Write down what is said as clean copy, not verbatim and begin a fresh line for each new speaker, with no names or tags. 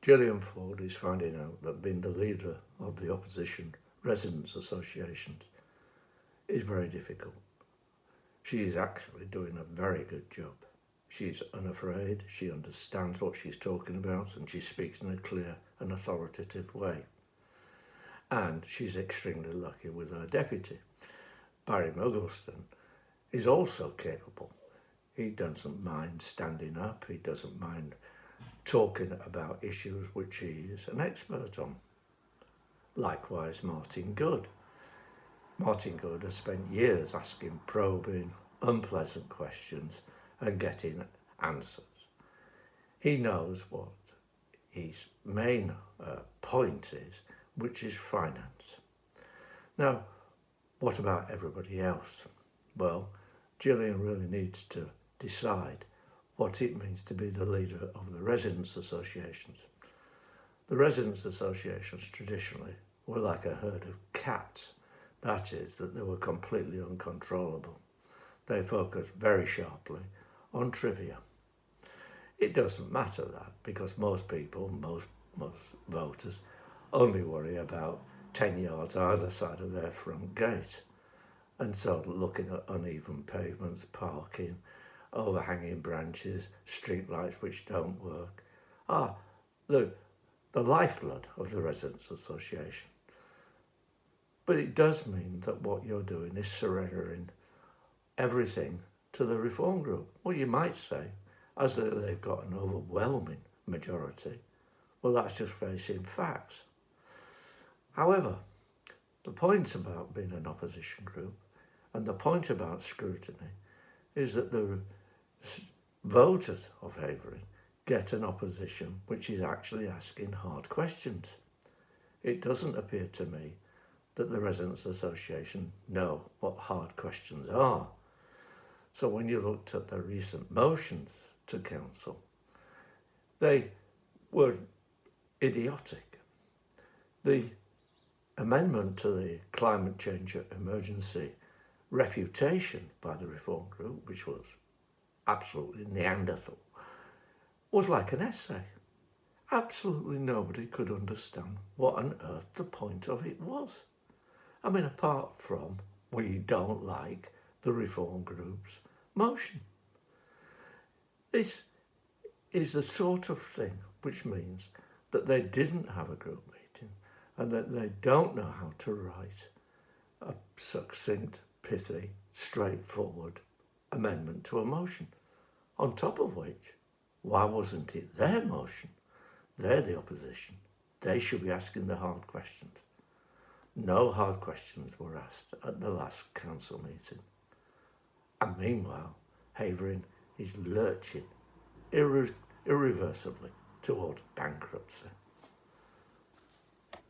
Gillian Ford is finding out that being the leader of the opposition residents' associations is very difficult. She is actually doing a very good job. She's unafraid, she understands what she's talking about, and she speaks in a clear and authoritative way. And she's extremely lucky with her deputy. Barry Mugglestone is also capable. He doesn't mind standing up, he doesn't mind talking about issues which he is an expert on. Likewise, Martin Goode. Martin Goode has spent years asking probing, unpleasant questions and getting answers. He knows what his main point is, which is finance. Now, what about everybody else? Well, Gillian really needs to decide what it means to be the leader of the residents' associations. The residents' associations traditionally were like a herd of cats. That is, that they were completely uncontrollable. They focused very sharply on trivia. It doesn't matter that, because most people, most voters, only worry about 10 yards either side of their front gate. And so looking at uneven pavements, parking, overhanging branches, street lights which don't work, are the lifeblood of the Residents' Association. But it does mean that what you're doing is surrendering everything to the reform group. Well, you might say, as they've got an overwhelming majority, well, that's just facing facts. However, the point about being an opposition group and the point about scrutiny is that the voters of Havering get an opposition which is actually asking hard questions. It doesn't appear to me that the Residents' Association know what hard questions are. So when you looked at the recent motions to council, they were idiotic. The amendment to the climate change emergency refutation by the reform group, which was absolutely Neanderthal, was like an essay. Absolutely nobody could understand what on earth the point of it was. I mean, apart from we don't like the reform group's motion. This is the sort of thing which means that they didn't have a group meeting and that they don't know how to write a succinct, pithy, straightforward amendment to a motion. On top of which, why wasn't it their motion? They're the opposition. They should be asking the hard questions. No hard questions were asked at the last council meeting. And meanwhile, Havering is lurching irreversibly towards bankruptcy.